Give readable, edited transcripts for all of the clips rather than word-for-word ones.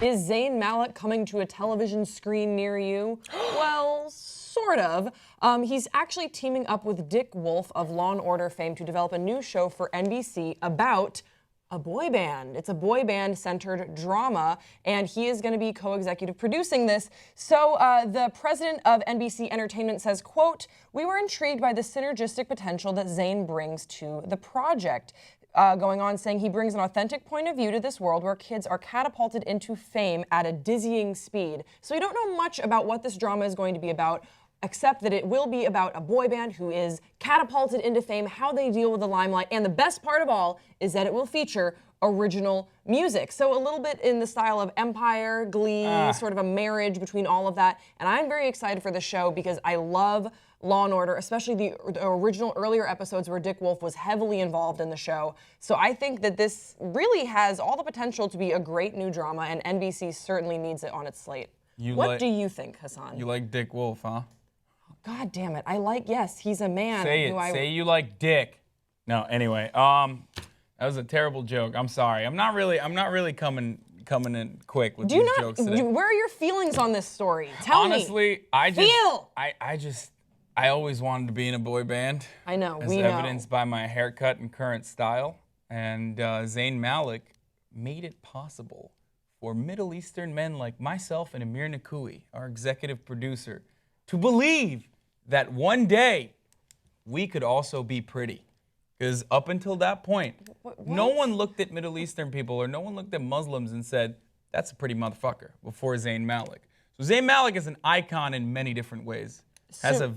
Is Zayn Malik coming to a television screen near you? Well, sort of. He's actually teaming up with Dick Wolf of Law & Order fame to develop a new show for NBC about a boy band. It's a boy band-centered drama, and he is going to be co-executive producing this. So the president of NBC Entertainment says, quote, "We were intrigued by the synergistic potential that Zayn brings to the project." Going on saying he brings an authentic point of view to this world where kids are catapulted into fame at a dizzying speed. So we don't know much about what this drama is going to be about, except that it will be about a boy band who is catapulted into fame, how they deal with the limelight, and the best part of all is that it will feature original music. So a little bit in the style of Empire, Glee, sort of a marriage between all of that. And I'm very excited for the show because I love Law & Order, especially the original earlier episodes where Dick Wolf was heavily involved in the show. So I think that this really has all the potential to be a great new drama, and NBC certainly needs it on its slate. What do you think, Hassan? You like Dick Wolf, huh? God damn it. yes, he's a man. Say it. Say you like Dick. No, anyway, that was a terrible joke. I'm sorry. I'm not really coming in quick with these jokes today. Where are your feelings on this story? Tell me. Honestly, I always wanted to be in a boy band. I know, as evidenced by my haircut and current style. And Zayn Malik made it possible for Middle Eastern men like myself and Amir Nakui, our executive producer, to believe that one day we could also be pretty. Because up until that point, no one looked at Middle Eastern people or no one looked at Muslims and said, that's a pretty motherfucker, before Zayn Malik. So Zayn Malik is an icon in many different ways.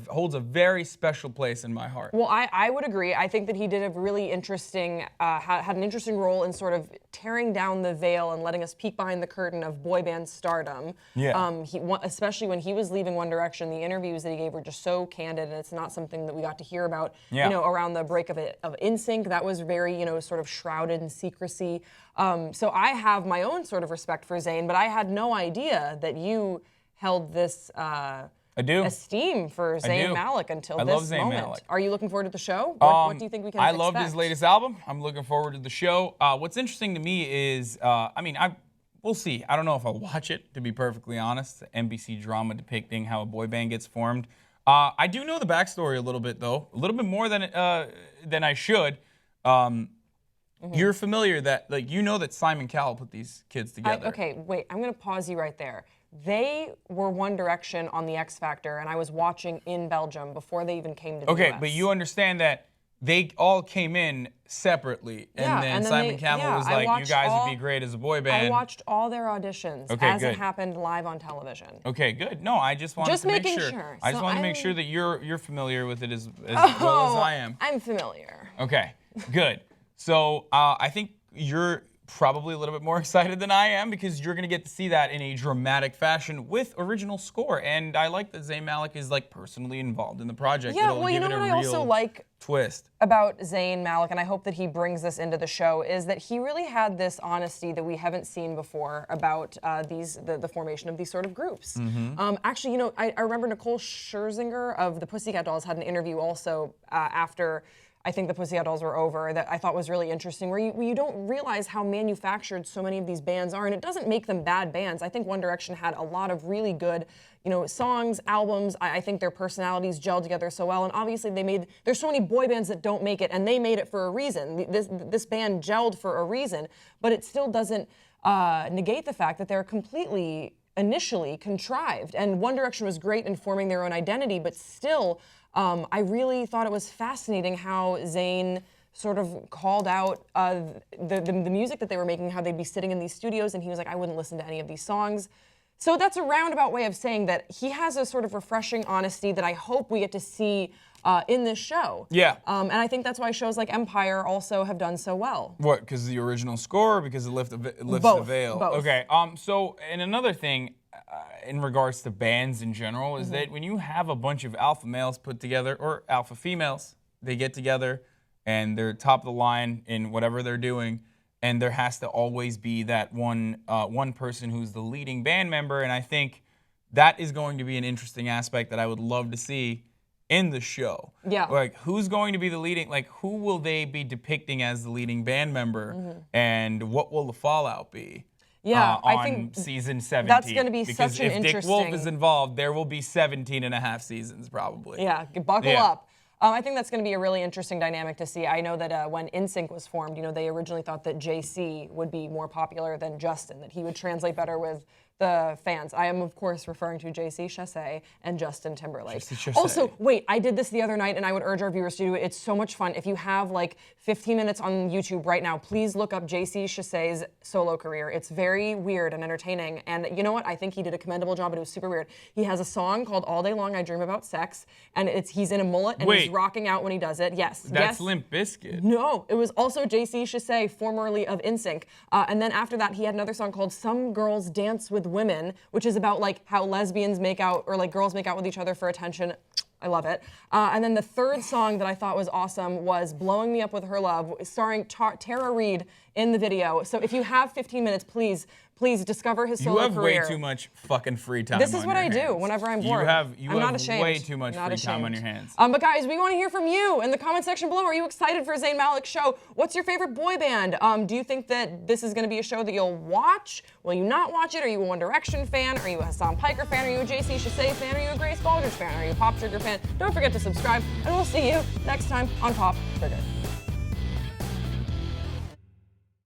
Holds a very special place in my heart. Well, I would agree. I think that he did a really interesting, had an interesting role in sort of tearing down the veil and letting us peek behind the curtain of boy band stardom. Yeah. Especially when he was leaving One Direction, the interviews that he gave were just so candid, and it's not something that we got to hear about, around the break of NSYNC. That was very, sort of shrouded in secrecy. So I have my own sort of respect for Zayn, but I had no idea that you held this esteem for Zayn Malik until this moment. I love Zayn Malik. Are you looking forward to the show? What do you think we can expect? I loved his latest album. I'm looking forward to the show. What's interesting to me is, we'll see. I don't know if I'll watch it, to be perfectly honest. The NBC drama depicting how a boy band gets formed. I do know the backstory a little bit, though. A little bit more than I should. You're familiar that, that Simon Cowell put these kids together. Okay, wait. I'm going to pause you right there. They were One Direction on the X Factor, and I was watching in Belgium before they even came to the US. Okay, but you understand that they all came in separately, and then Simon Cowell was like, you guys would be great as a boy band. I watched all their auditions as it happened live on television. Okay, good. No, I just wanted to make sure. I just wanted to make sure that you're familiar with it as well as I am. I'm familiar. Okay, good. So I think you're probably a little bit more excited than I am because you're going to get to see that in a dramatic fashion with original score. And I like that Zayn Malik is personally involved in the project. Yeah, well, you know what I also like about Zayn Malik, and I hope that he brings this into the show, is that he really had this honesty that we haven't seen before about the formation of these sort of groups. Actually, I remember Nicole Scherzinger of the Pussycat Dolls had an interview also after I think the Pussycat Dolls were over that I thought was really interesting, where you don't realize how manufactured so many of these bands are, and it doesn't make them bad bands. I think One Direction had a lot of really good, songs, albums. I think their personalities gelled together so well, and obviously there's so many boy bands that don't make it, and they made it for a reason. This band gelled for a reason, but it still doesn't negate the fact that they're completely initially contrived, and One Direction was great in forming their own identity, but still, I really thought it was fascinating how Zayn sort of called out the music that they were making, how they'd be sitting in these studios, and he was like, I wouldn't listen to any of these songs. So that's a roundabout way of saying that he has a sort of refreshing honesty that I hope we get to see in this show. Yeah. And I think that's why shows like Empire also have done so well. What, because of the original score or because it lifts the veil? Both. Okay, so, and another thing, in regards to bands in general, is that when you have a bunch of alpha males put together, or alpha females, they get together and they're top of the line in whatever they're doing, and there has to always be that one person who's the leading band member, and I think that is going to be an interesting aspect that I would love to see in the show. Yeah. Who's going to be the leading, who will they be depicting as the leading band member, and what will the fallout be? Yeah, I on think season 17. that's gonna be because such an if Dick Wolf interesting- is involved, there will be 17 and a half seasons probably. Yeah, buckle Yeah. up. I think that's going to be a really interesting dynamic to see. I know that when NSYNC was formed, they originally thought that JC would be more popular than Justin, that he would translate better with the fans. I am, of course, referring to JC Chasez and Justin Timberlake. JC Chasez. Also, wait, I did this the other night, and I would urge our viewers to do it. It's so much fun. If you have like 15 minutes on YouTube right now, please look up JC Chasez's solo career. It's very weird and entertaining. And you know what? I think he did a commendable job, but it was super weird. He has a song called All Day Long I Dream About Sex, and he's in a mullet, and he's Wait. rocking out when he does it. Yes. That's yes. Limp Bizkit. No, it was also JC Chasez, formerly of NSYNC. And then after that, he had another song called Some Girls Dance with Women, which is about like how lesbians make out, or like girls make out with each other for attention. I love it. And then the third song that I thought was awesome was Blowing Me Up With Her Love, starring Tara Reid in the video. So if you have 15 minutes, please discover his solo career. You have way too much fucking free time. This is on what your I do hands. whenever I'm bored. You I'm have not ashamed. way too much Not free time on ashamed. your hands. But guys, we want to hear from you in the comment section below. Are you excited for Zayn Malik's show? What's your favorite boy band? Do you think that this is going to be a show that you'll watch? Will you not watch it? Are you a One Direction fan? Are you a Hassan Piker fan? Are you a JC Chasez fan? Are you a Grace Baldridge fan? Are you a Pop Trigger fan? Don't forget to subscribe, and we'll see you next time on Pop Trigger.